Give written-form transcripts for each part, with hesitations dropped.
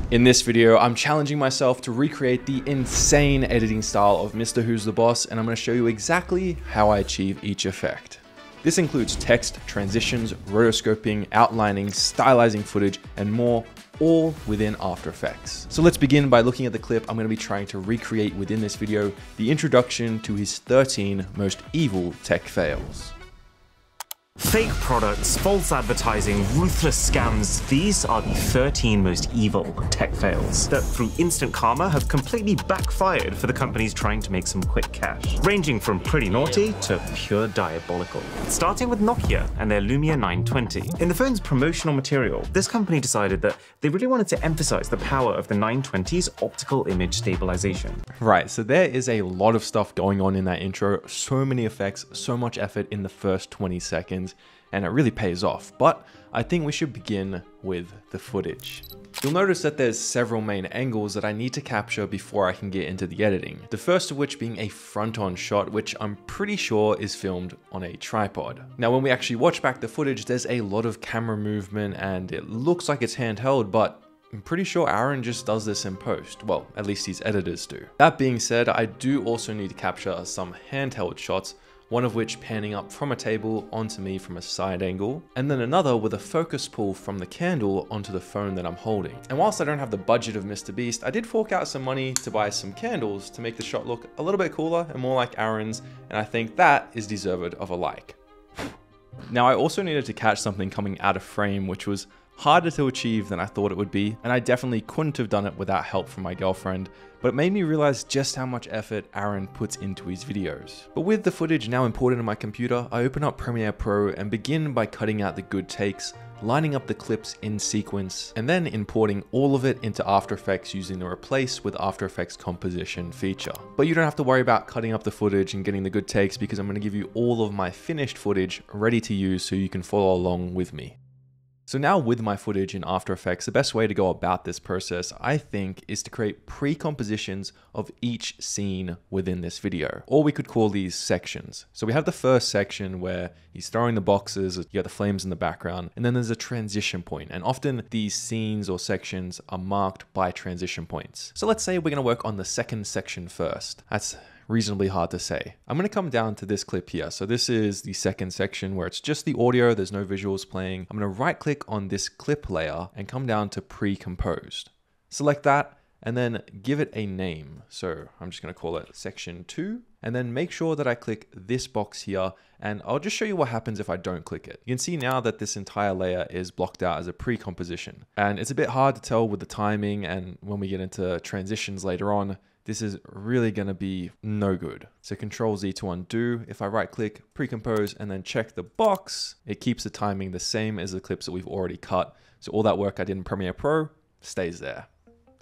In this video, I'm challenging myself to recreate the insane editing style of Mr. Who's the Boss, and I'm going to show you exactly how I achieve each effect. This includes text, transitions, rotoscoping, outlining, stylizing footage, and more, all within After Effects. So let's begin by looking at the clip I'm going to be trying to recreate within this video, the introduction to his 13 most evil tech fails. Fake products, false advertising, ruthless scams, these are the 13 most evil tech fails that through instant karma have completely backfired for the companies trying to make some quick cash, ranging from pretty naughty to pure diabolical. Starting with Nokia and their Lumia 920. In the phone's promotional material, this company decided that they really wanted to emphasize the power of the 920's optical image stabilization. Right, so there is a lot of stuff going on in that intro, so many effects, so much effort in the first 20 seconds. And it really pays off, but I think we should begin with the footage. You'll notice that there's several main angles that I need to capture before I can get into the editing. The first of which being a front-on shot, which I'm pretty sure is filmed on a tripod. Now, when we actually watch back the footage, there's a lot of camera movement and it looks like it's handheld, but I'm pretty sure Aaron just does this in post. Well, at least his editors do. That being said, I do also need to capture some handheld shots, one of which panning up from a table onto me from a side angle, and then another with a focus pull from the candle onto the phone that I'm holding. And whilst I don't have the budget of Mr. Beast, I did fork out some money to buy some candles to make the shot look a little bit cooler and more like Aaron's, and I think that is deserved of a like. Now, I also needed to catch something coming out of frame, which was harder to achieve than I thought it would be, and I definitely couldn't have done it without help from my girlfriend, but it made me realize just how much effort Aaron puts into his videos. But with the footage now imported in my computer, I open up Premiere Pro and begin by cutting out the good takes, lining up the clips in sequence, and then importing all of it into After Effects using the Replace with After Effects Composition feature. But you don't have to worry about cutting up the footage and getting the good takes because I'm going to give you all of my finished footage ready to use so you can follow along with me. So now with my footage in After Effects, the best way to go about this process, I think, is to create pre-compositions of each scene within this video. Or we could call these sections. So we have the first section where he's throwing the boxes, you got the flames in the background, and then there's a transition point. And often these scenes or sections are marked by transition points. So let's say we're gonna work on the second section first. That's reasonably hard to say. I'm going to come down to this clip here. So this is the second section where it's just the audio, there's no visuals playing. I'm going to right click on this clip layer and come down to pre-composed. Select that and then give it a name. So I'm just going to call it section 2 and then make sure that I click this box here, and I'll just show you what happens if I don't click it. You can see now that this entire layer is blocked out as a pre-composition, and it's a bit hard to tell with the timing, and when we get into transitions later on, this is really going to be no good. So Control Z to undo. If I right click, pre-compose, and then check the box, it keeps the timing the same as the clips that we've already cut. So all that work I did in Premiere Pro stays there.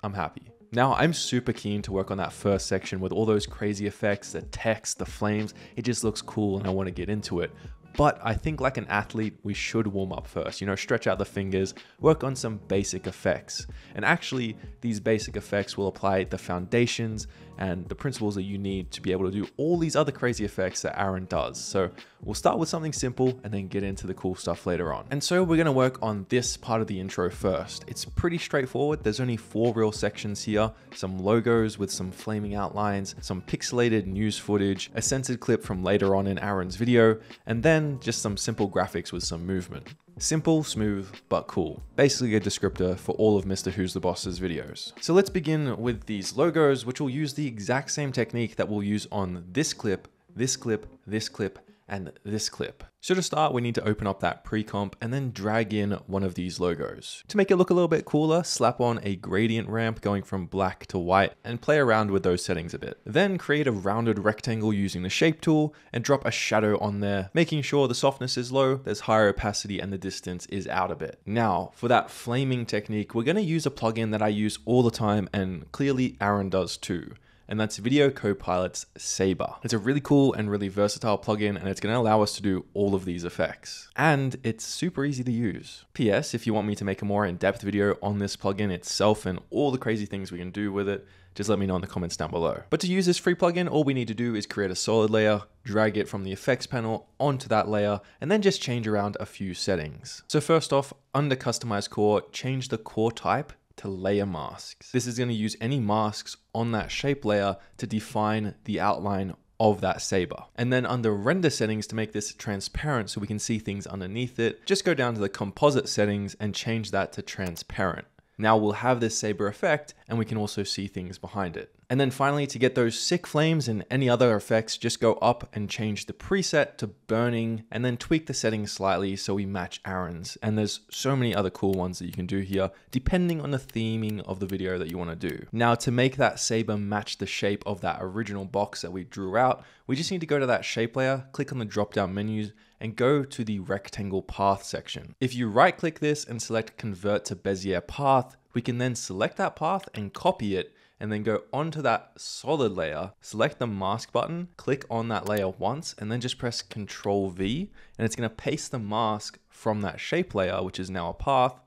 I'm happy. Now I'm super keen to work on that first section with all those crazy effects, the text, the flames. It just looks cool and I want to get into it. But I think like an athlete, we should warm up first, stretch out the fingers, work on some basic effects. And actually, these basic effects will apply the foundations and the principles that you need to be able to do all these other crazy effects that Aaron does. So we'll start with something simple and then get into the cool stuff later on. And so we're gonna work on this part of the intro first. It's pretty straightforward. There's only 4 real sections here, some logos with some flaming outlines, some pixelated news footage, a censored clip from later on in Aaron's video, and then just some simple graphics with some movement. Simple, smooth, but cool. Basically a descriptor for all of Mr. Who's the Boss's videos. So let's begin with these logos, which will use the exact same technique that we'll use on this clip, this clip, this clip, and this clip. So to start, we need to open up that pre-comp and then drag in one of these logos. To make it look a little bit cooler, slap on a gradient ramp going from black to white and play around with those settings a bit. Then create a rounded rectangle using the shape tool and drop a shadow on there, making sure the softness is low, there's higher opacity, and the distance is out a bit. Now, for that flaming technique, we're gonna use a plugin that I use all the time and clearly Aaron does too. And that's Video Copilot's Saber. It's a really cool and really versatile plugin, and it's going to allow us to do all of these effects. And it's super easy to use. PS, if you want me to make a more in-depth video on this plugin itself and all the crazy things we can do with it, just let me know in the comments down below. But to use this free plugin, all we need to do is create a solid layer, drag it from the effects panel onto that layer, and then just change around a few settings. So first off, under Customize Core, change the core type to layer masks. This is going to use any masks on that shape layer to define the outline of that saber. And then under render settings, to make this transparent so we can see things underneath it, just go down to the composite settings and change that to transparent. Now we'll have this saber effect and we can also see things behind it. And then finally, to get those sick flames and any other effects, just go up and change the preset to burning and then tweak the settings slightly so we match Aaron's. And there's so many other cool ones that you can do here, depending on the theming of the video that you want to do. Now to make that saber match the shape of that original box that we drew out, we just need to go to that shape layer, click on the drop down menus and go to the rectangle path section. If you right click this and select convert to Bezier path, we can then select that path and copy it and then go onto that solid layer, select the mask button, click on that layer once, and then just press Ctrl V, and it's gonna paste the mask from that shape layer, which is now a path,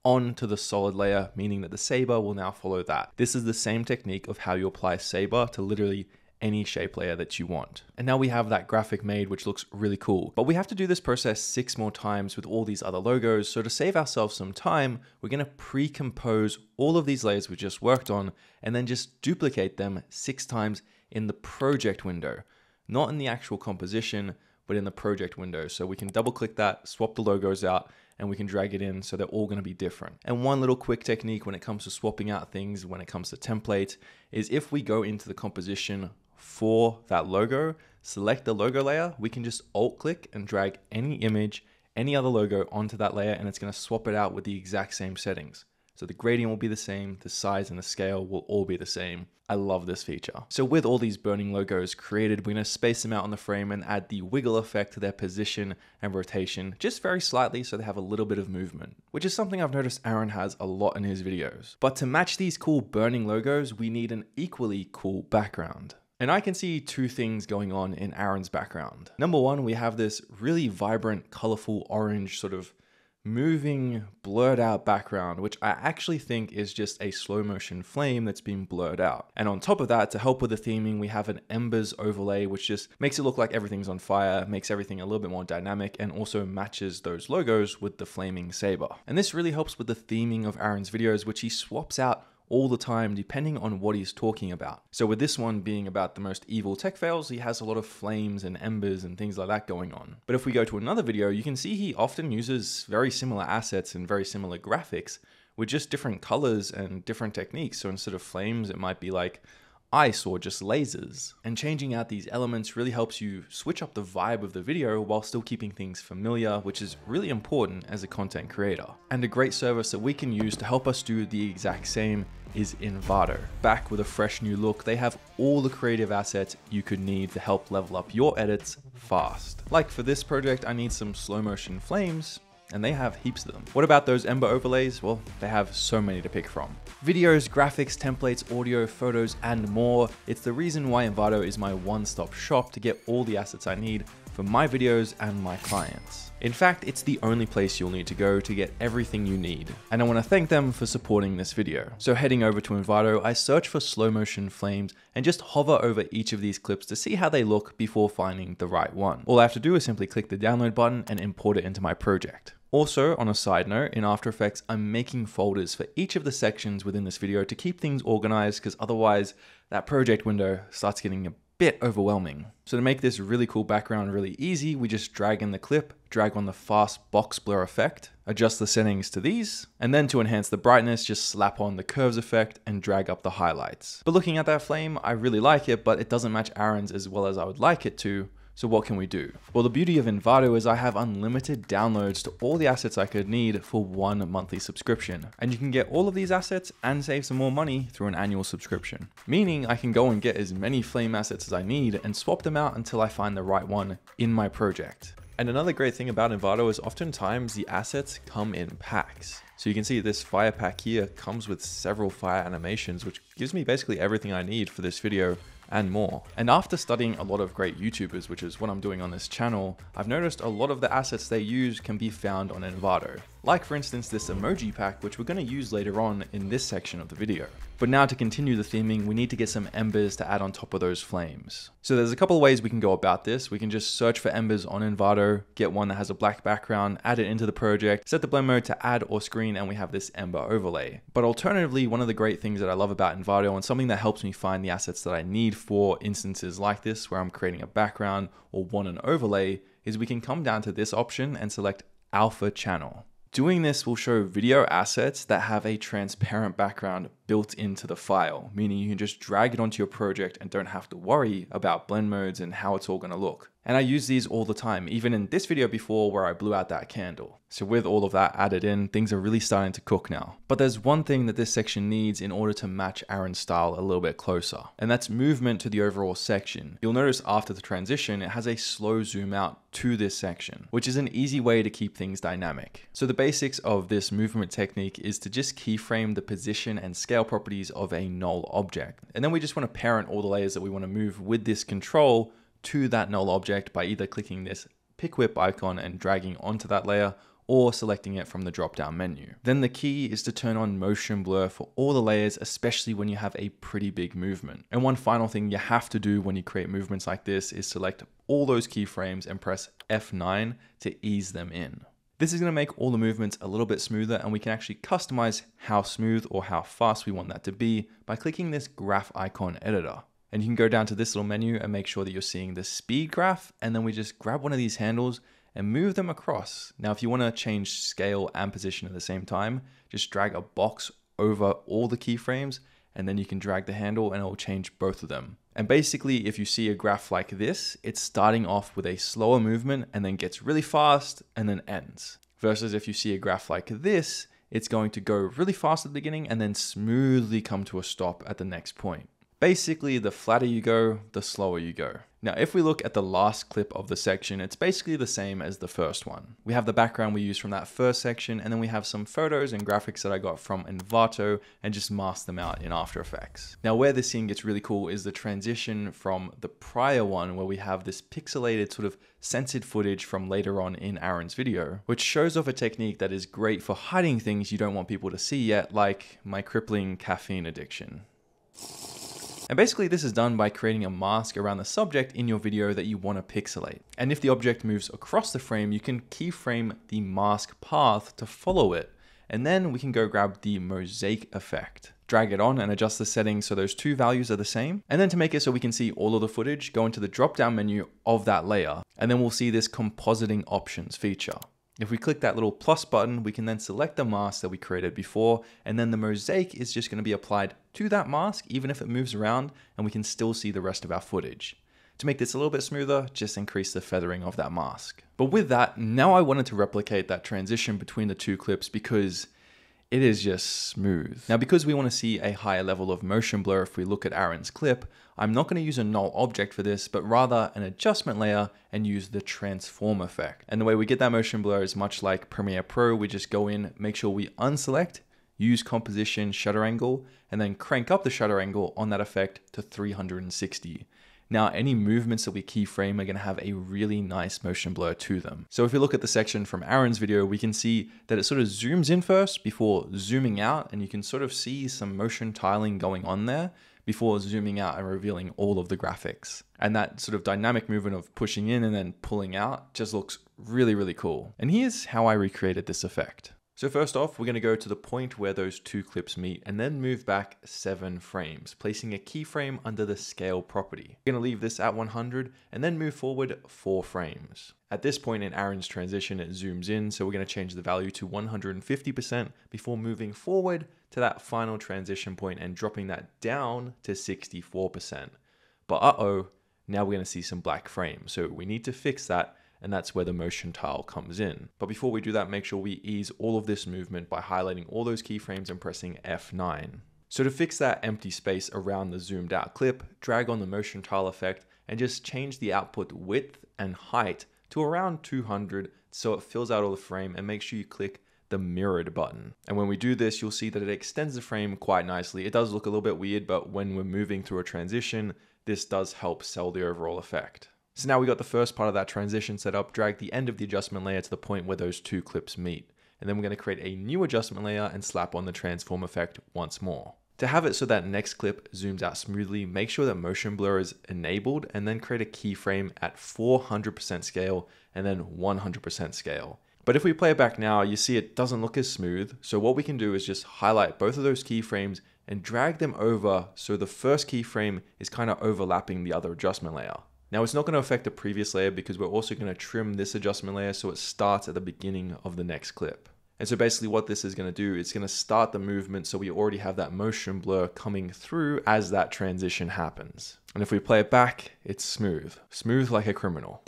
onto the solid layer, meaning that the saber will now follow that. This is the same technique of how you apply saber to literally any shape layer that you want. And now we have that graphic made, which looks really cool. But we have to do this process 6 more times with all these other logos. So to save ourselves some time, we're gonna pre-compose all of these layers we just worked on and then just duplicate them 6 times in the project window. Not in the actual composition, but in the project window. So we can double click that, swap the logos out, and we can drag it in so they're all gonna be different. And one little quick technique when it comes to swapping out things, when it comes to templates, is if we go into the composition for that logo, select the logo layer, we can just alt click and drag any image, any other logo onto that layer, and it's gonna swap it out with the exact same settings. So the gradient will be the same, the size and the scale will all be the same. I love this feature. So with all these burning logos created, we're gonna space them out on the frame and add the wiggle effect to their position and rotation, just very slightly so they have a little bit of movement, which is something I've noticed Aaron has a lot in his videos. But to match these cool burning logos, we need an equally cool background. And I can see 2 things going on in Aaron's background. Number 1, we have this really vibrant, colorful orange sort of moving, blurred out background, which I actually think is just a slow motion flame that's been blurred out. And on top of that, to help with the theming, we have an embers overlay, which just makes it look like everything's on fire, makes everything a little bit more dynamic, and also matches those logos with the flaming saber. And this really helps with the theming of Aaron's videos, which he swaps out all the time depending on what he's talking about. So with this one being about the most evil tech fails, he has a lot of flames and embers and things like that going on. But if we go to another video, you can see he often uses very similar assets and very similar graphics with just different colors and different techniques. So instead of flames, it might be like ice or just lasers. And changing out these elements really helps you switch up the vibe of the video while still keeping things familiar, which is really important as a content creator. And a great service that we can use to help us do the exact same is Envato. Back with a fresh new look, they have all the creative assets you could need to help level up your edits fast. Like for this project, I need some slow motion flames, and they have heaps of them. What about those Ember overlays? Well, they have so many to pick from. Videos, graphics, templates, audio, photos, and more. It's the reason why Envato is my one-stop shop to get all the assets I need for my videos and my clients. In fact, it's the only place you'll need to go to get everything you need. And I want to thank them for supporting this video. So heading over to Envato, I search for slow motion flames and just hover over each of these clips to see how they look before finding the right one. All I have to do is simply click the download button and import it into my project. Also, on a side note, in After Effects, I'm making folders for each of the sections within this video to keep things organized, because otherwise that project window starts getting a bit overwhelming. So to make this really cool background really easy, we just drag in the clip, drag on the fast box blur effect, adjust the settings to these, and then to enhance the brightness, just slap on the curves effect and drag up the highlights. But looking at that flame, I really like it, but it doesn't match Aaron's as well as I would like it to. So what can we do? Well, the beauty of Envato is I have unlimited downloads to all the assets I could need for 1 monthly subscription. And you can get all of these assets and save some more money through an annual subscription. Meaning I can go and get as many flame assets as I need and swap them out until I find the right one in my project. And another great thing about Envato is oftentimes the assets come in packs. So you can see this fire pack here comes with several fire animations, which gives me basically everything I need for this video and more. And after studying a lot of great YouTubers, which is what I'm doing on this channel, I've noticed a lot of the assets they use can be found on Envato. like for instance this emoji pack, which we're going to use later on in this section of the video. But now to continue the theming, we need to get some embers to add on top of those flames. So there's a couple of ways we can go about this. We can just search for embers on Envato, get one that has a black background, add it into the project, set the blend mode to add or screen, and we have this ember overlay. But alternatively, one of the great things that I love about Envato, and something that helps me find the assets that I need for instances like this, where I'm creating a background or want an overlay, is we can come down to this option and select Alpha Channel. Doing this will show video assets that have a transparent background built into the file, meaning you can just drag it onto your project and don't have to worry about blend modes and how it's all going to look. And I use these all the time, even in this video before where I blew out that candle. So with all of that added in, things are really starting to cook now. But there's one thing that this section needs in order to match Aaron's style a little bit closer, and that's movement to the overall section. You'll notice after the transition, it has a slow zoom out to this section, which is an easy way to keep things dynamic. So the basics of this movement technique is to just keyframe the position and scale properties of a null object. And then we just want to parent all the layers that we want to move with this control to that null object by either clicking this pick whip icon and dragging onto that layer, or selecting it from the drop down menu. Then the key is to turn on motion blur for all the layers, especially when you have a pretty big movement. And one final thing you have to do when you create movements like this is select all those keyframes and press F9 to ease them in. This is going to make all the movements a little bit smoother, and we can actually customize how smooth or how fast we want that to be by clicking this graph icon editor. And you can go down to this little menu and make sure that you're seeing the speed graph, and then we just grab one of these handles and move them across. Now, if you want to change scale and position at the same time, just drag a box over all the keyframes, and then you can drag the handle and it will change both of them. And basically, if you see a graph like this, it's starting off with a slower movement and then gets really fast and then ends. Versus if you see a graph like this, it's going to go really fast at the beginning and then smoothly come to a stop at the next point. Basically, the flatter you go, the slower you go. Now, if we look at the last clip of the section, it's basically the same as the first one. We have the background we used from that first section, and then we have some photos and graphics that I got from Envato and just masked them out in After Effects. Now, where this scene gets really cool is the transition from the prior one, where we have this pixelated sort of censored footage from later on in Aaron's video, which shows off a technique that is great for hiding things you don't want people to see yet, like my crippling caffeine addiction. And basically this is done by creating a mask around the subject in your video that you want to pixelate. And if the object moves across the frame, you can keyframe the mask path to follow it. And then we can go grab the mosaic effect, drag it on and adjust the settings so those two values are the same. And then to make it so we can see all of the footage, go into the drop down menu of that layer. And then we'll see this compositing options feature. If we click that little plus button, we can then select the mask that we created before, and then the mosaic is just going to be applied to that mask, even if it moves around, and we can still see the rest of our footage. To make this a little bit smoother, just increase the feathering of that mask. But with that, now I wanted to replicate that transition between the two clips because it is just smooth. Now, because we want to see a higher level of motion blur if we look at Aaron's clip, I'm not going to use a null object for this, but rather an adjustment layer and use the transform effect. And the way we get that motion blur is much like Premiere Pro. We just go in, make sure we unselect, use composition shutter angle, and then crank up the shutter angle on that effect to 360. Now, any movements that we keyframe are going to have a really nice motion blur to them. So if we look at the section from Aaron's video, we can see that it sort of zooms in first before zooming out, and you can sort of see some motion tiling going on there before zooming out and revealing all of the graphics. And that sort of dynamic movement of pushing in and then pulling out just looks really, really cool. And here's how I recreated this effect. So first off, we're going to go to the point where those two clips meet and then move back 7 frames, placing a keyframe under the scale property. We're going to leave this at 100 and then move forward 4 frames. At this point in Aaron's transition, it zooms in, so we're going to change the value to 150% before moving forward to that final transition point and dropping that down to 64%. But now we're going to see some black frames, so we need to fix that. And that's where the motion tile comes in. But before we do that, make sure we ease all of this movement by highlighting all those keyframes and pressing F9. So to fix that empty space around the zoomed out clip, drag on the motion tile effect and just change the output width and height to around 200 so it fills out all the frame, and make sure you click the mirrored button. And when we do this, you'll see that it extends the frame quite nicely. It does look a little bit weird, but when we're moving through a transition, this does help sell the overall effect. So now we got the first part of that transition set up, drag the end of the adjustment layer to the point where those two clips meet. and then we're going to create a new adjustment layer and slap on the transform effect once more. To have it so that next clip zooms out smoothly, make sure that motion blur is enabled and then create a keyframe at 400% scale and then 100% scale. But if we play it back now, you see it doesn't look as smooth. So what we can do is just highlight both of those keyframes and drag them over so the first keyframe is kind of overlapping the other adjustment layer. Now it's not going to affect the previous layer because we're also going to trim this adjustment layer so it starts at the beginning of the next clip. And so basically what this is going to do, it's going to start the movement so we already have that motion blur coming through as that transition happens. And if we play it back, it's smooth. Smooth like a criminal.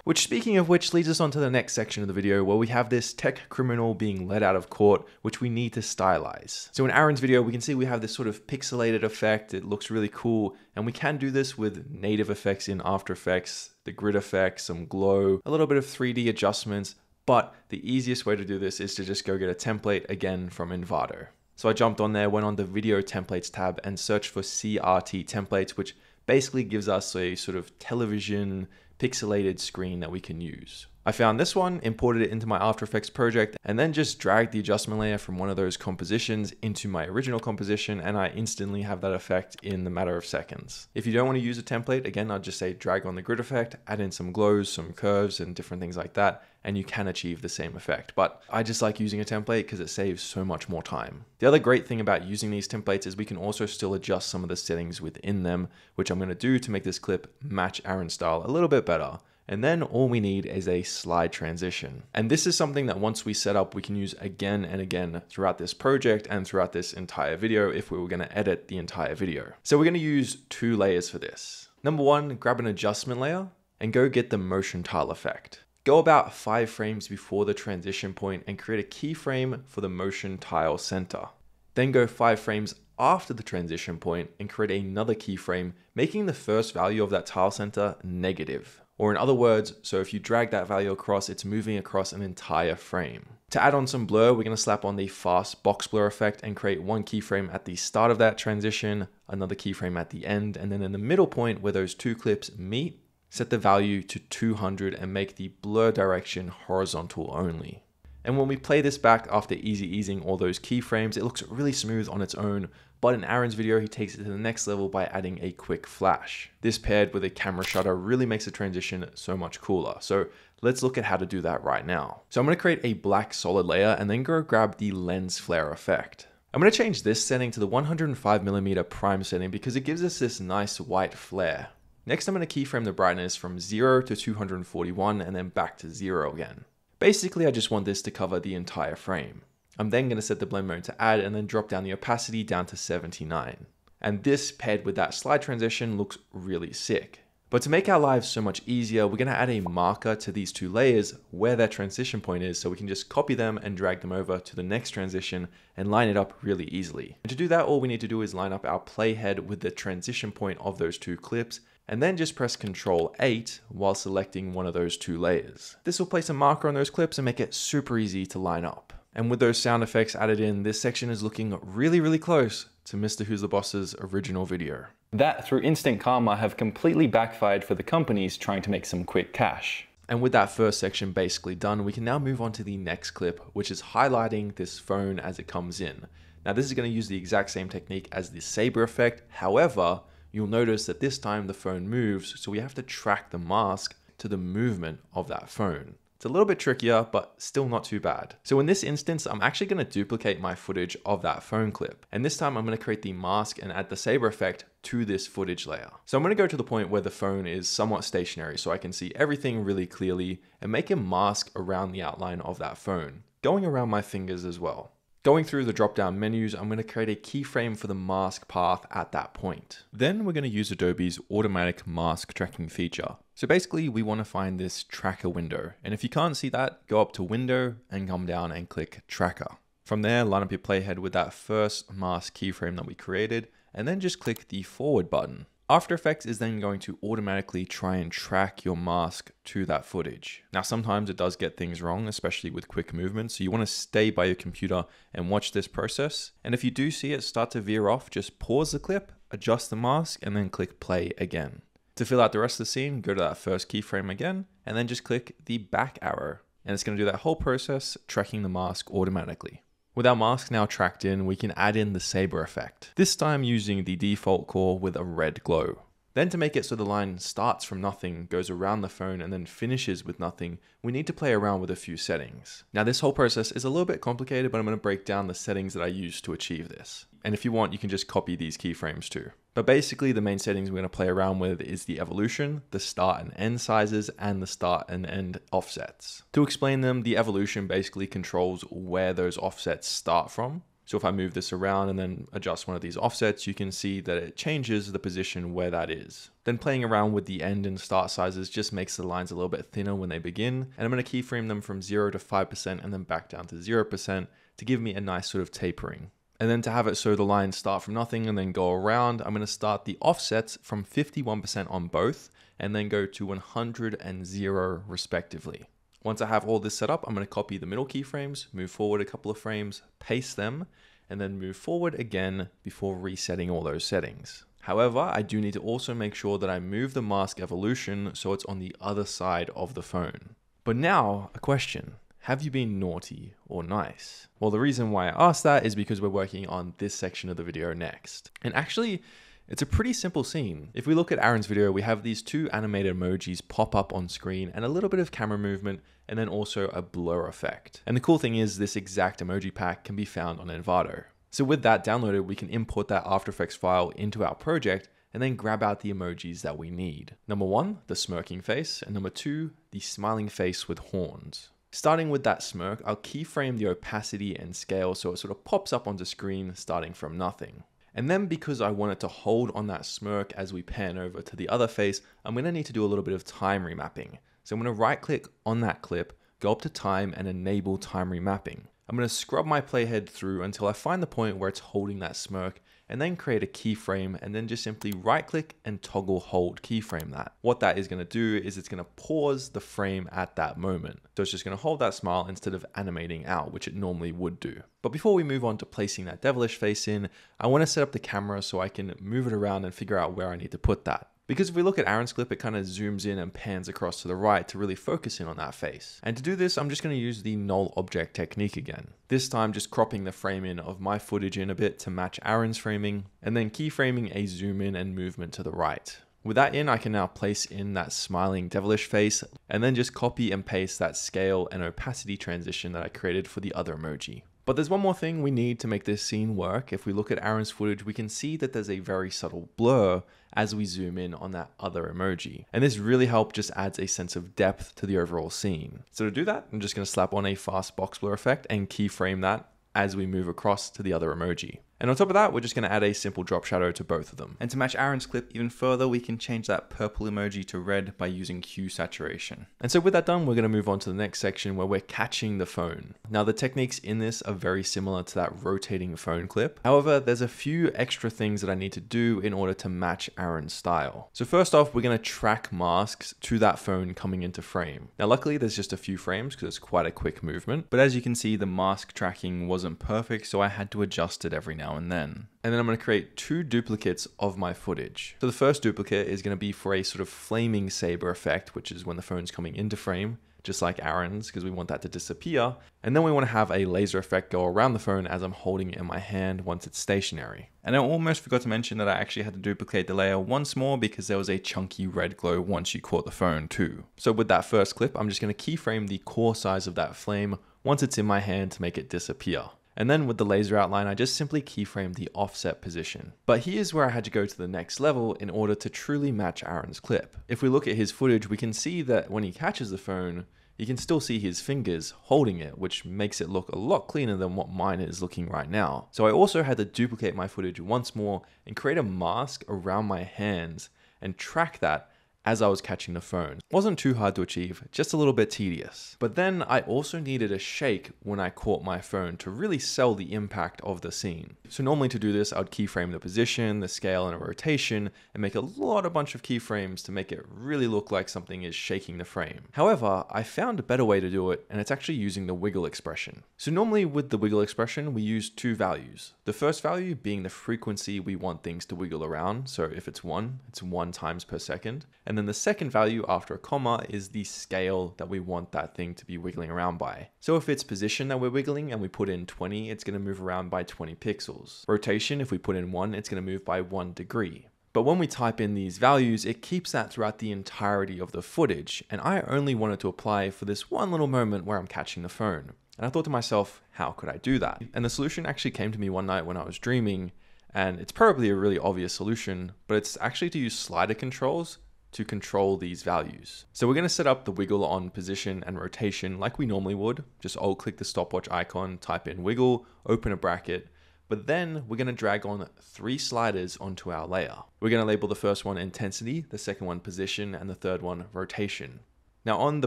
Which, speaking of which, leads us on to the next section of the video where we have this tech criminal being let out of court, which we need to stylize. So in Aaron's video, we can see we have this sort of pixelated effect. It looks really cool. And we can do this with native effects in After Effects, the grid effects, some glow, a little bit of 3D adjustments. But the easiest way to do this is to just go get a template again from Envato. So I jumped on there, went on the video templates tab and searched for CRT templates, which basically gives us a sort of television pixelated screen that we can use. I found this one, imported it into my After Effects project, and then just dragged the adjustment layer from one of those compositions into my original composition, and I instantly have that effect in the matter of seconds. If you don't want to use a template, again, I'd just say drag on the grid effect, add in some glows, some curves, and different things like that, and you can achieve the same effect. But I just like using a template because it saves so much more time. The other great thing about using these templates is we can also still adjust some of the settings within them, which I'm going to do to make this clip match Aaron's style a little bit better. And then all we need is a slide transition. And this is something that once we set up, we can use again and again throughout this project and throughout this entire video if we were going to edit the entire video. So we're going to use 2 layers for this. Number 1, grab an adjustment layer and go get the motion tile effect. Go about 5 frames before the transition point and create a keyframe for the motion tile center. Then go 5 frames after the transition point and create another keyframe, making the first value of that tile center negative. Or in other words, so if you drag that value across, it's moving across an entire frame. To add on some blur, we're going to slap on the fast box blur effect and create 1 keyframe at the start of that transition, another keyframe at the end, and then in the middle point where those 2 clips meet, set the value to 200 and make the blur direction horizontal only. And when we play this back after easy easing all those keyframes, it looks really smooth on its own, but in Aaron's video, he takes it to the next level by adding a quick flash. This paired with a camera shutter really makes the transition so much cooler. So let's look at how to do that right now. So I'm going to create a black solid layer and then go grab the lens flare effect. I'm going to change this setting to the 105mm prime setting because it gives us this nice white flare. Next, I'm going to keyframe the brightness from 0 to 241 and then back to 0 again. Basically, I just want this to cover the entire frame. I'm then going to set the blend mode to add and then drop down the opacity down to 79. And this paired with that slide transition looks really sick. But to make our lives so much easier, we're going to add a marker to these 2 layers where their transition point is so we can just copy them and drag them over to the next transition and line it up really easily. And to do that, all we need to do is line up our playhead with the transition point of those 2 clips and then just press Ctrl 8 while selecting one of those 2 layers. This will place a marker on those clips and make it super easy to line up. And with those sound effects added in, this section is looking really close to Mr. Who's the Boss's original video. That, through Instant Karma, have completely backfired for the companies trying to make some quick cash. And with that first section basically done, we can now move on to the next clip, which is highlighting this phone as it comes in. Now this is going to use the exact same technique as the saber effect. However, you'll notice that this time the phone moves, so we have to track the mask to the movement of that phone. It's a little bit trickier, but still not too bad. So in this instance, I'm actually going to duplicate my footage of that phone clip. And this time I'm going to create the mask and add the saber effect to this footage layer. So I'm going to go to the point where the phone is somewhat stationary so I can see everything really clearly and make a mask around the outline of that phone, going around my fingers as well. Going through the drop-down menus, I'm going to create a keyframe for the mask path at that point. Then we're going to use Adobe's automatic mask tracking feature. So basically we want to find this tracker window. And if you can't see that, go up to window and come down and click tracker. From there, line up your playhead with that first mask keyframe that we created, and then just click the forward button. After Effects is then going to automatically try and track your mask to that footage. Now, sometimes it does get things wrong, especially with quick movements. So you want to stay by your computer and watch this process. And if you do see it start to veer off, just pause the clip, adjust the mask, and then click play again. To fill out the rest of the scene, go to that first keyframe again, and then just click the back arrow. And it's going to do that whole process, tracking the mask automatically. With our mask now tracked in, we can add in the saber effect, this time using the default core with a red glow. Then to make it so the line starts from nothing, goes around the phone, and then finishes with nothing, we need to play around with a few settings. Now this whole process is a little bit complicated, but I'm going to break down the settings that I use to achieve this. And if you want, you can just copy these keyframes too. But basically the main settings we're going to play around with is the evolution, the start and end sizes, and the start and end offsets. To explain them, the evolution basically controls where those offsets start from. So if I move this around and then adjust one of these offsets, you can see that it changes the position where that is. Then playing around with the end and start sizes just makes the lines a little bit thinner when they begin. And I'm going to keyframe them from 0 to 5% and then back down to 0% to give me a nice sort of tapering. And then to have it so the lines start from nothing and then go around, I'm going to start the offsets from 51% on both and then go to 100 and 0 respectively. Once I have all this set up, I'm going to copy the middle keyframes, move forward a couple of frames, paste them, and then move forward again before resetting all those settings. However, I do need to also make sure that I move the mask evolution so it's on the other side of the phone. But now, a question. Have you been naughty or nice? Well, the reason why I asked that is because we're working on this section of the video next. And actually, it's a pretty simple scene. If we look at Aaron's video, we have these two animated emojis pop up on screen and a little bit of camera movement and then also a blur effect. And the cool thing is this exact emoji pack can be found on Envato. So with that downloaded, we can import that After Effects file into our project and then grab out the emojis that we need. Number 1, the smirking face, and number 2, the smiling face with horns. Starting with that smirk, I'll keyframe the opacity and scale so it sort of pops up onto screen starting from nothing. And then because I want it to hold on that smirk as we pan over to the other face, I'm going to need to do a little bit of time remapping. So I'm going to right click on that clip, go up to time and enable time remapping. I'm going to scrub my playhead through until I find the point where it's holding that smirk and then create a keyframe and then just simply right click and toggle hold keyframe that. What that is going to do is it's going to pause the frame at that moment. So it's just going to hold that smile instead of animating out, which it normally would do. But before we move on to placing that devilish face in, I want to set up the camera so I can move it around and figure out where I need to put that. Because if we look at Aaron's clip, it kind of zooms in and pans across to the right to really focus in on that face. And to do this, I'm just going to use the null object technique again. This time just cropping the frame in of my footage in a bit to match Aaron's framing, and then keyframing a zoom in and movement to the right. With that in, I can now place in that smiling devilish face, and then just copy and paste that scale and opacity transition that I created for the other emoji. But there's one more thing we need to make this scene work. If we look at Aaron's footage, we can see that there's a very subtle blur as we zoom in on that other emoji. And this really just adds a sense of depth to the overall scene. So to do that, I'm just going to slap on a fast box blur effect and keyframe that as we move across to the other emoji. And on top of that, we're just going to add a simple drop shadow to both of them. And to match Aaron's clip even further, we can change that purple emoji to red by using hue saturation. And so with that done, we're going to move on to the next section where we're catching the phone. Now the techniques in this are very similar to that rotating phone clip. However, there's a few extra things that I need to do in order to match Aaron's style. So first off, we're going to track masks to that phone coming into frame. Now luckily there's just a few frames because it's quite a quick movement. But as you can see, the mask tracking wasn't perfect, so I had to adjust it every now and then. And then I'm going to create 2 duplicates of my footage. So the first duplicate is going to be for a sort of flaming saber effect, which is when the phone's coming into frame, just like Aaron's, because we want that to disappear. And then we want to have a laser effect go around the phone as I'm holding it in my hand once it's stationary. And I almost forgot to mention that I actually had to duplicate the layer once more because there was a chunky red glow once you caught the phone too. So with that first clip, I'm just going to keyframe the core size of that flame once it's in my hand to make it disappear. And then with the laser outline, I just simply keyframe the offset position. But here's where I had to go to the next level in order to truly match Aaron's clip. If we look at his footage, we can see that when he catches the phone, you can still see his fingers holding it, which makes it look a lot cleaner than what mine is looking right now. So I also had to duplicate my footage once more and create a mask around my hands and track that as I was catching the phone. It wasn't too hard to achieve, just a little bit tedious. But then I also needed a shake when I caught my phone to really sell the impact of the scene. So normally to do this, I would keyframe the position, the scale, and a rotation, and make a bunch of keyframes to make it really look like something is shaking the frame. However, I found a better way to do it, and it's actually using the wiggle expression. So normally with the wiggle expression, we use 2 values. The first value being the frequency we want things to wiggle around. So if it's 1, it's 1 times per second. And then the second value after a comma is the scale that we want that thing to be wiggling around by. So if it's position that we're wiggling and we put in 20, it's going to move around by 20 pixels. Rotation, if we put in 1, it's going to move by 1 degree. But when we type in these values, it keeps that throughout the entirety of the footage. And I only wanted to apply for this one little moment where I'm catching the phone. And I thought to myself, how could I do that? And the solution actually came to me one night when I was dreaming. And it's probably a really obvious solution, but it's actually to use slider controls to control these values. So we're going to set up the wiggle on position and rotation like we normally would. Just alt click the stopwatch icon, type in wiggle, open a bracket. But then we're going to drag on 3 sliders onto our layer. We're going to label the first one intensity, the second one position, and the third one rotation. Now on the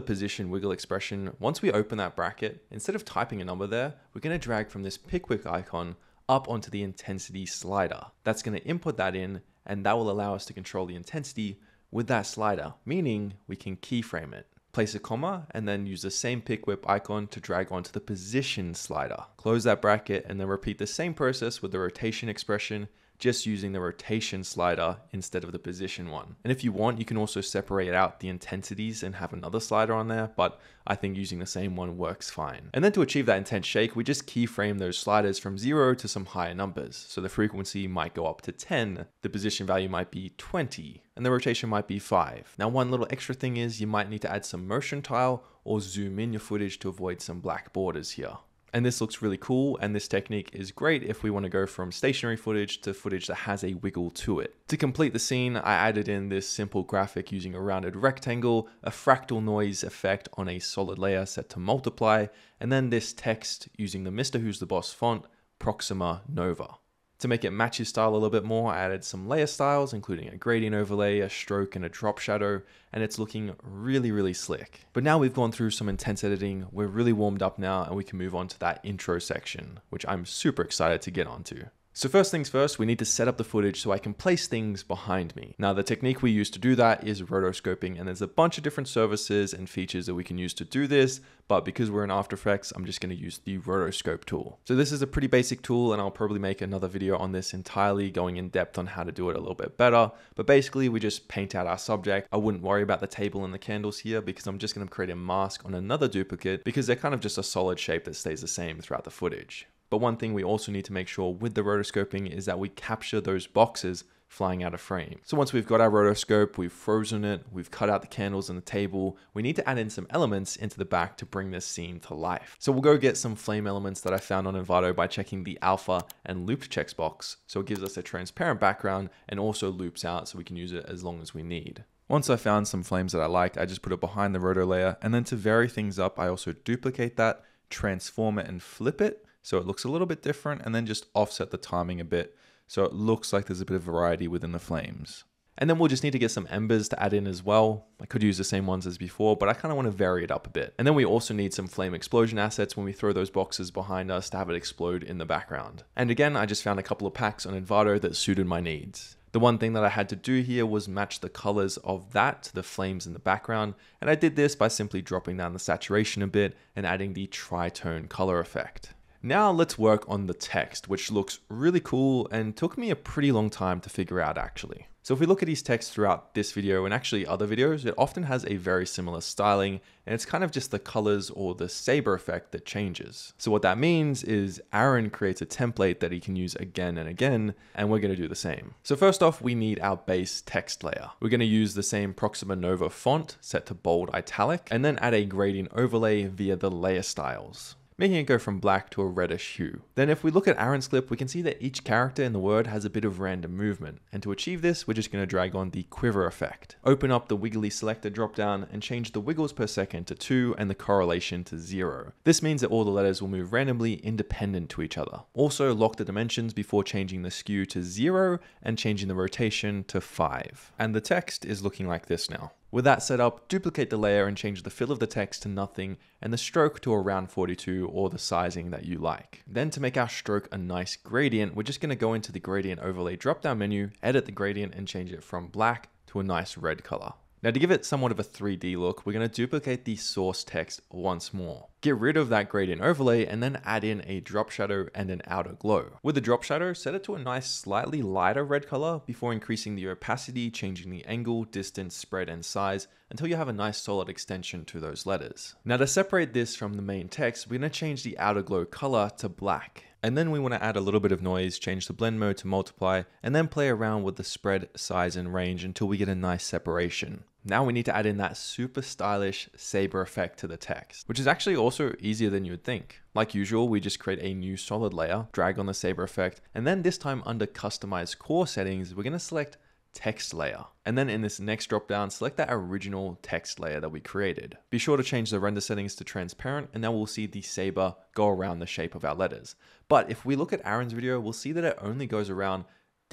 position wiggle expression, once we open that bracket, instead of typing a number there, we're going to drag from this pickwick icon up onto the intensity slider. That's going to input that in, and that will allow us to control the intensity with that slider, meaning we can keyframe it. Place a comma and then use the same pick whip icon to drag onto the position slider. Close that bracket and then repeat the same process with the rotation expression, just using the rotation slider instead of the position one. And if you want, you can also separate out the intensities and have another slider on there, but I think using the same one works fine. And then to achieve that intense shake, we just keyframe those sliders from 0 to some higher numbers. So the frequency might go up to 10, the position value might be 20, and the rotation might be 5. Now one little extra thing is you might need to add some motion tile or zoom in your footage to avoid some black borders here. And this looks really cool, and this technique is great if we want to go from stationary footage to footage that has a wiggle to it. To complete the scene, I added in this simple graphic using a rounded rectangle, a fractal noise effect on a solid layer set to multiply, and then this text using the Mr. Who's the Boss font, Proxima Nova. To make it match his style a little bit more, I added some layer styles, including a gradient overlay, a stroke, and a drop shadow, and it's looking really, really slick. But now we've gone through some intense editing, we're really warmed up now, and we can move on to that intro section, which I'm super excited to get onto. So first things first, we need to set up the footage so I can place things behind me. Now the technique we use to do that is rotoscoping, and there's a bunch of different services and features that we can use to do this, but because we're in After Effects, I'm just going to use the rotoscope tool. So this is a pretty basic tool, and I'll probably make another video on this entirely, going in depth on how to do it a little bit better. But basically we just paint out our subject. I wouldn't worry about the table and the candles here because I'm just going to create a mask on another duplicate because they're kind of just a solid shape that stays the same throughout the footage. But one thing we also need to make sure with the rotoscoping is that we capture those boxes flying out of frame. So once we've got our rotoscope, we've frozen it, we've cut out the candles and the table, we need to add in some elements into the back to bring this scene to life. So we'll go get some flame elements that I found on Envato by checking the alpha and looped checks box. So it gives us a transparent background and also loops out so we can use it as long as we need. Once I found some flames that I liked, I just put it behind the roto layer, and then to vary things up, I also duplicate that, transform it and flip it so it looks a little bit different, and then just offset the timing a bit so it looks like there's a bit of variety within the flames. And then we'll just need to get some embers to add in as well. I could use the same ones as before, but I kind of want to vary it up a bit. And then we also need some flame explosion assets when we throw those boxes behind us to have it explode in the background. And again, I just found a couple of packs on Envato that suited my needs. The one thing that I had to do here was match the colors of that to the flames in the background, and I did this by simply dropping down the saturation a bit and adding the tritone color effect. Now let's work on the text, which looks really cool and took me a pretty long time to figure out actually. So if we look at his text throughout this video and actually other videos, it often has a very similar styling, and it's kind of just the colors or the saber effect that changes. So what that means is Aaron creates a template that he can use again and again, and we're going to do the same. So first off, we need our base text layer. We're going to use the same Proxima Nova font set to bold italic, and then add a gradient overlay via the layer styles, making it go from black to a reddish hue. Then if we look at Aaron's clip, we can see that each character in the word has a bit of random movement. And to achieve this, we're just going to drag on the quiver effect. Open up the wiggly selector dropdown and change the wiggles per second to 2 and the correlation to 0. This means that all the letters will move randomly independent to each other. Also lock the dimensions before changing the skew to 0 and changing the rotation to 5. And the text is looking like this now. With that set up, duplicate the layer and change the fill of the text to nothing and the stroke to around 42 or the sizing that you like. Then to make our stroke a nice gradient, we're just going to go into the gradient overlay drop down menu, edit the gradient and change it from black to a nice red color. Now to give it somewhat of a 3D look, we're going to duplicate the source text once more. Get rid of that gradient overlay and then add in a drop shadow and an outer glow. With the drop shadow, set it to a nice slightly lighter red color before increasing the opacity, changing the angle, distance, spread, and size until you have a nice solid extension to those letters. Now to separate this from the main text, we're going to change the outer glow color to black. And then we want to add a little bit of noise, change the blend mode to multiply, and then play around with the spread, size, and range until we get a nice separation. Now we need to add in that super stylish saber effect to the text, which is actually also easier than you would think. Like usual, we just create a new solid layer, drag on the saber effect, and then this time under customize core settings, we're going to select text layer. And then in this next drop down, select that original text layer that we created. Be sure to change the render settings to transparent, and now we'll see the saber go around the shape of our letters. But if we look at Aaron's video, we'll see that it only goes around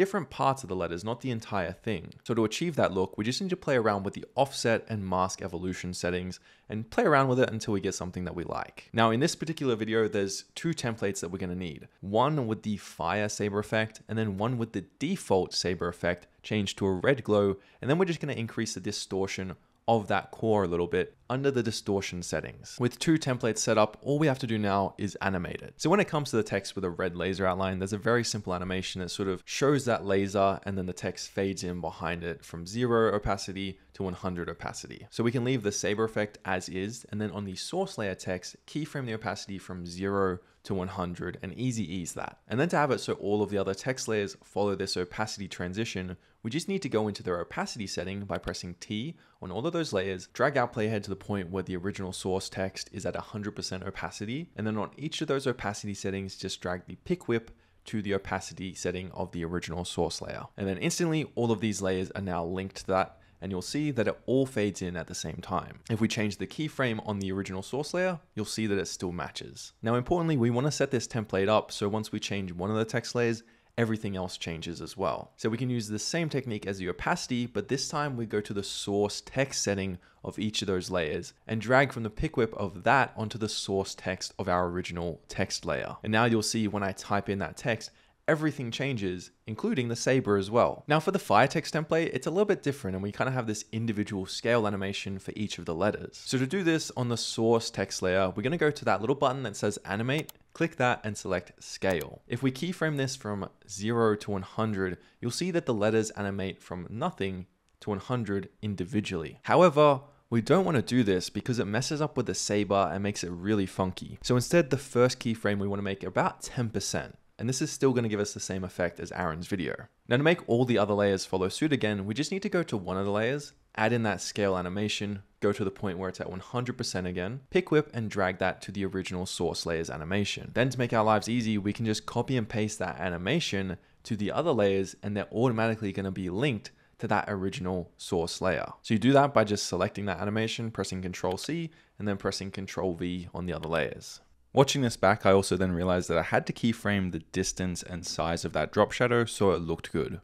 different parts of the letters, not the entire thing. So to achieve that look, we just need to play around with the offset and mask evolution settings and play around with it until we get something that we like. Now in this particular video, there's two templates that we're going to need. One with the fire saber effect, and then one with the default saber effect changed to a red glow, and then we're just going to increase the distortion of that core a little bit under the distortion settings. With two templates set up, all we have to do now is animate it. So when it comes to the text with a red laser outline, there's a very simple animation that sort of shows that laser and then the text fades in behind it from 0 opacity to 100 opacity. So we can leave the saber effect as is, and then on the source layer text, keyframe the opacity from 0 to 100 and easy ease that. And then to have it so all of the other text layers follow this opacity transition, we just need to go into their opacity setting by pressing T on all of those layers, drag our playhead to the point where the original source text is at 100% opacity, and then on each of those opacity settings, just drag the pick whip to the opacity setting of the original source layer. And then instantly, all of these layers are now linked to that, and you'll see that it all fades in at the same time. If we change the keyframe on the original source layer, you'll see that it still matches. Now importantly, we want to set this template up so once we change one of the text layers, everything else changes as well. So we can use the same technique as the opacity, but this time we go to the source text setting of each of those layers and drag from the pick whip of that onto the source text of our original text layer. And now you'll see when I type in that text, everything changes, including the saber as well. Now for the fire text template, it's a little bit different and we kind of have this individual scale animation for each of the letters. So to do this on the source text layer, we're going to go to that little button that says animate, click that and select scale. If we keyframe this from 0 to 100, you'll see that the letters animate from nothing to 100 individually. However, we don't want to do this because it messes up with the saber and makes it really funky. So instead, the first keyframe we want to make about 10%. And this is still going to give us the same effect as Aaron's video. Now to make all the other layers follow suit again, we just need to go to one of the layers, add in that scale animation, go to the point where it's at 100% again, pick whip and drag that to the original source layer's animation. Then to make our lives easy, we can just copy and paste that animation to the other layers and they're automatically going to be linked to that original source layer. So you do that by just selecting that animation, pressing Ctrl C, and then pressing Ctrl V on the other layers. Watching this back, I also then realized that I had to keyframe the distance and size of that drop shadow so it looked good.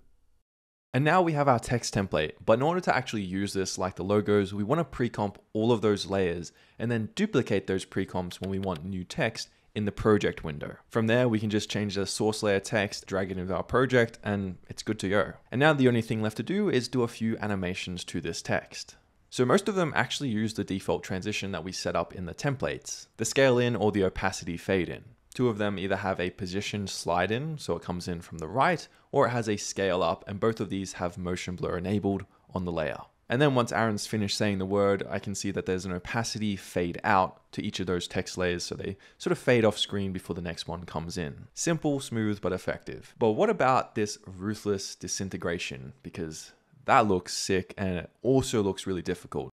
And now we have our text template, but in order to actually use this like the logos, we want to pre-comp all of those layers and then duplicate those pre-comps when we want new text in the project window. From there, we can just change the source layer text, drag it into our project, and it's good to go. And now the only thing left to do is do a few animations to this text. So most of them actually use the default transition that we set up in the templates, the scale in or the opacity fade in. Two of them either have a position slide in, so it comes in from the right, or it has a scale up, and both of these have motion blur enabled on the layer. And then once Aaron's finished saying the word, I can see that there's an opacity fade out to each of those text layers, so they sort of fade off screen before the next one comes in. Simple, smooth, but effective. But what about this ruthless disintegration? Because that looks sick and it also looks really difficult.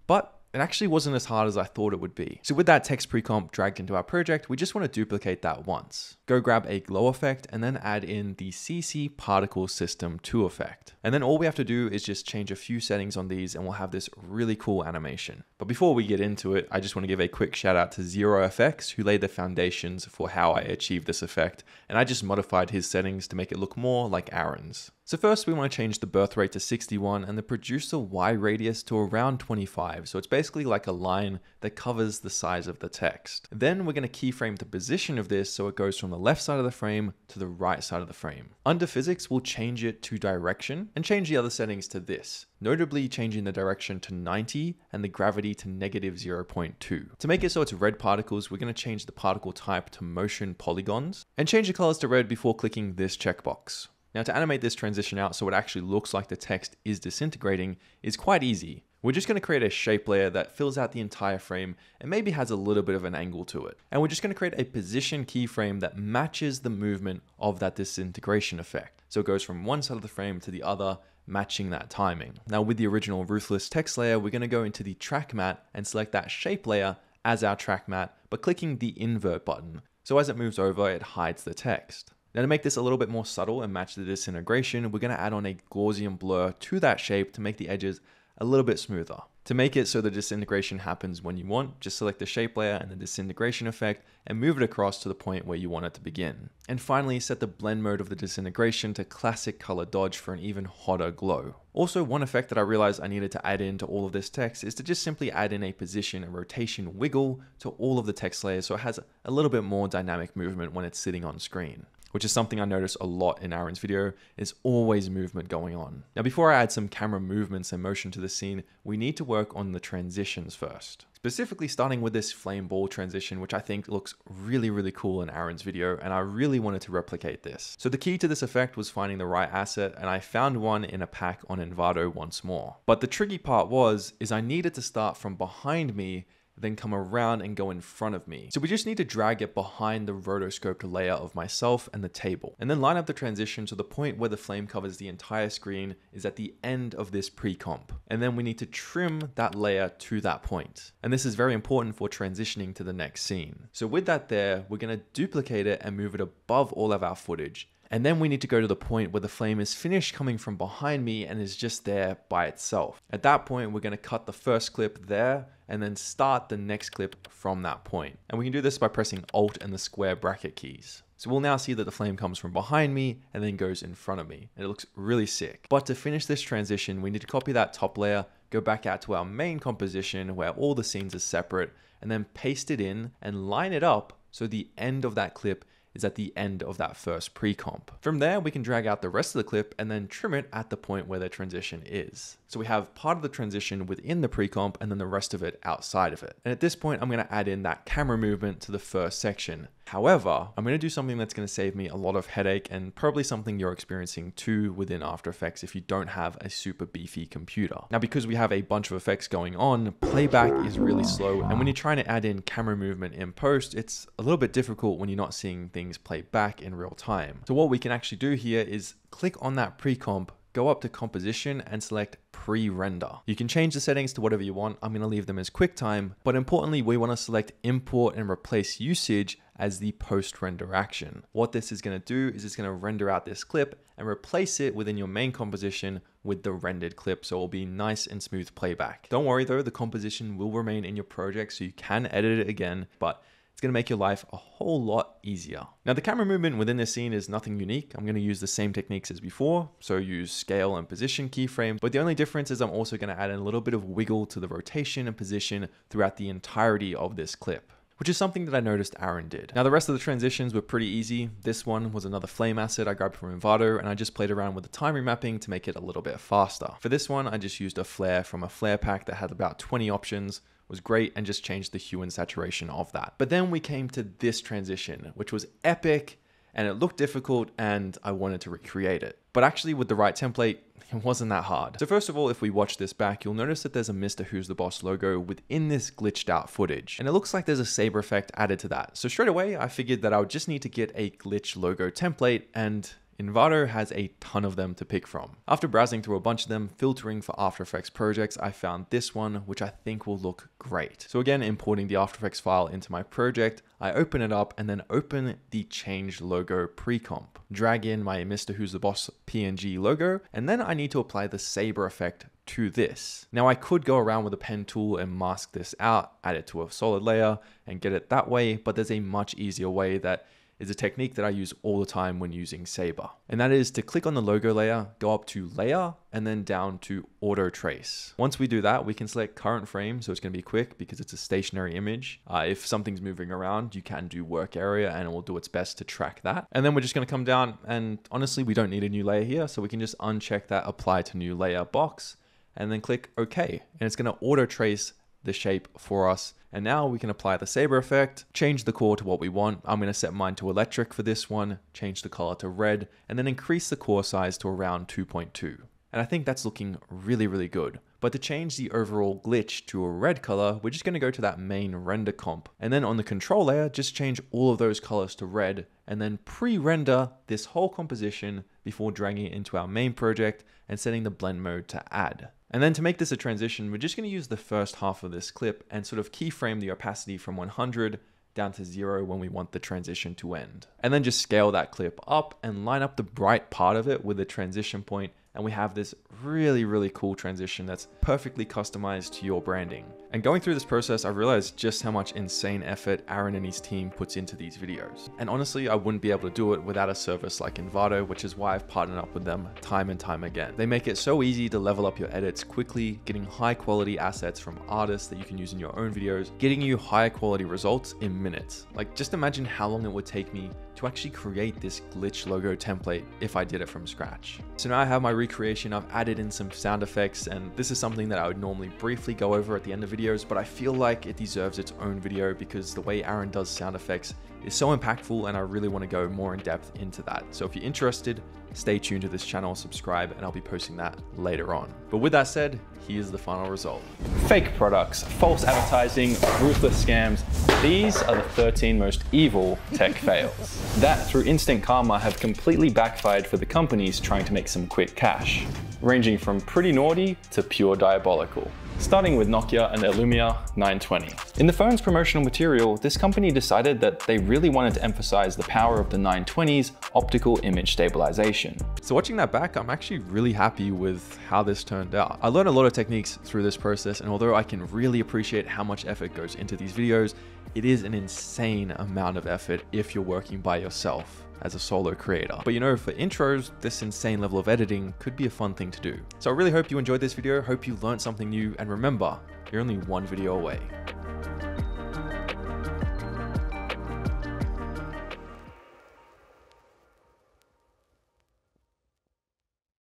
But it actually wasn't as hard as I thought it would be. So with that text pre-comp dragged into our project, we just want to duplicate that once. Go grab a glow effect and then add in the CC Particle System 2 effect. And then all we have to do is just change a few settings on these and we'll have this really cool animation. But before we get into it, I just want to give a quick shout out to ZeroFX, who laid the foundations for how I achieved this effect. And I just modified his settings to make it look more like Aaron's. So first we want to change the birth rate to 61 and the producer Y radius to around 25. So it's basically like a line that covers the size of the text. Then we're going to keyframe the position of this so it goes from the left side of the frame to the right side of the frame. Under physics, we'll change it to direction and change the other settings to this, notably changing the direction to 90 and the gravity to negative 0.2. To make it so it's red particles, we're going to change the particle type to motion polygons and change the colors to red before clicking this checkbox. Now to animate this transition out so it actually looks like the text is disintegrating is quite easy. We're just going to create a shape layer that fills out the entire frame and maybe has a little bit of an angle to it. And we're just going to create a position keyframe that matches the movement of that disintegration effect. So it goes from one side of the frame to the other, matching that timing. Now with the original Ruthless text layer, we're going to go into the track matte and select that shape layer as our track matte, but clicking the invert button. So as it moves over, it hides the text. Now to make this a little bit more subtle and match the disintegration, we're going to add on a Gaussian blur to that shape to make the edges a little bit smoother. To make it so the disintegration happens when you want, just select the shape layer and the disintegration effect and move it across to the point where you want it to begin. And finally, set the blend mode of the disintegration to classic color dodge for an even hotter glow. Also, one effect that I realized I needed to add into all of this text is to just simply add in a position and rotation wiggle to all of the text layers so it has a little bit more dynamic movement when it's sitting on screen, which is something I notice a lot in Aaron's video. Is always movement going on. Now before I add some camera movements and motion to the scene, we need to work on the transitions first. Specifically starting with this flame ball transition, which I think looks really cool in Aaron's video, and I really wanted to replicate this. So the key to this effect was finding the right asset, and I found one in a pack on Envato once more. But the tricky part is I needed to start from behind me, then come around and go in front of me. So we just need to drag it behind the rotoscoped layer of myself and the table, and then line up the transition to the point where the flame covers the entire screen is at the end of this pre-comp. And then we need to trim that layer to that point. And this is very important for transitioning to the next scene. So with that there, we're gonna duplicate it and move it above all of our footage. And then we need to go to the point where the flame is finished coming from behind me and is just there by itself. At that point, we're going to cut the first clip there and then start the next clip from that point. And we can do this by pressing Alt and the square bracket keys. So we'll now see that the flame comes from behind me and then goes in front of me. And it looks really sick. But to finish this transition, we need to copy that top layer, go back out to our main composition where all the scenes are separate, and then paste it in and line it up so the end of that clip is at the end of that first pre-comp. From there, we can drag out the rest of the clip and then trim it at the point where the transition is. So we have part of the transition within the pre-comp and then the rest of it outside of it. And at this point, I'm going to add in that camera movement to the first section. However, I'm going to do something that's going to save me a lot of headache and probably something you're experiencing too within After Effects if you don't have a super beefy computer. Now, because we have a bunch of effects going on, playback is really slow. And when you're trying to add in camera movement in post, it's a little bit difficult when you're not seeing things play back in real time. So what we can actually do here is click on that pre-comp, go up to composition and select pre-render. You can change the settings to whatever you want. I'm going to leave them as QuickTime, but importantly, we want to select import and replace usage as the post-render action. What this is going to do is it's going to render out this clip and replace it within your main composition with the rendered clip, so it'll be nice and smooth playback. Don't worry though, the composition will remain in your project so you can edit it again, but it's going to make your life a whole lot easier. Now the camera movement within this scene is nothing unique. I'm going to use the same techniques as before, so use scale and position keyframes, but the only difference is I'm also going to add in a little bit of wiggle to the rotation and position throughout the entirety of this clip, which is something that I noticed Aaron did. Now the rest of the transitions were pretty easy. This one was another flame asset I grabbed from Envato, and I just played around with the time remapping to make it a little bit faster. For this one, I just used a flare from a flare pack that had about 20 options, was great, and just changed the hue and saturation of that. But then we came to this transition, which was epic, and it looked difficult, and I wanted to recreate it. But actually with the right template, it wasn't that hard. So first of all, if we watch this back, you'll notice that there's a Mr. Who's the Boss logo within this glitched out footage. And it looks like there's a saber effect added to that. So straight away, I figured that I would just need to get a glitch logo template, and Envato has a ton of them to pick from. After browsing through a bunch of them, filtering for After Effects projects, I found this one, which I think will look great. So again, importing the After Effects file into my project, I open it up and then open the Change Logo pre-comp. Drag in my Mr. Who's the Boss PNG logo, and then I need to apply the saber effect to this. Now I could go around with a pen tool and mask this out, add it to a solid layer and get it that way, but there's a much easier way that is a technique that I use all the time when using Sabre. And that is to click on the logo layer, go up to layer, and then down to auto trace. Once we do that, we can select current frame. So it's going to be quick because it's a stationary image. If something's moving around, you can do work area and it will do its best to track that. And then we're just going to come down, and honestly, we don't need a new layer here. So we can just uncheck that apply to new layer box and then click OK. And it's going to auto trace the shape for us. And now we can apply the Sabre effect, change the core to what we want. I'm going to set mine to electric for this one, change the color to red, and then increase the core size to around 2.2. And I think that's looking really, really good. But to change the overall glitch to a red color, we're just going to go to that main render comp. And then on the control layer, just change all of those colors to red and then pre-render this whole composition before dragging it into our main project and setting the blend mode to add. And then to make this a transition, we're just going to use the first half of this clip and sort of keyframe the opacity from 100 down to 0 when we want the transition to end. And then just scale that clip up and line up the bright part of it with the transition point. And we have this really, really cool transition that's perfectly customized to your branding. And going through this process, I realized just how much insane effort Aaron and his team puts into these videos. And honestly, I wouldn't be able to do it without a service like Envato, which is why I've partnered up with them time and time again. They make it so easy to level up your edits quickly, getting high quality assets from artists that you can use in your own videos, getting you higher quality results in minutes. Like, just imagine how long it would take me to actually create this glitch logo template if I did it from scratch. So now I have my recreation. I've added in some sound effects, and this is something that I would normally briefly go over at the end of videos, but I feel like it deserves its own video because the way Aaron does sound effects is so impactful, and I really want to go more in depth into that. So if you're interested, stay tuned to this channel, subscribe, and I'll be posting that later on. But with that said, here's the final result. Fake products, false advertising, ruthless scams. These are the 13 most evil tech fails that through instant karma have completely backfired for the companies trying to make some quick cash, ranging from pretty naughty to pure diabolical. Starting with Nokia and their Lumia 920. In the phone's promotional material, this company decided that they really wanted to emphasize the power of the 920's optical image stabilization. So watching that back, I'm actually really happy with how this turned out. I learned a lot of techniques through this process, and although I can really appreciate how much effort goes into these videos, it is an insane amount of effort if you're working by yourself as a solo creator. But you know, for intros, this insane level of editing could be a fun thing to do. So I really hope you enjoyed this video, hope you learned something new, and remember, you're only one video away.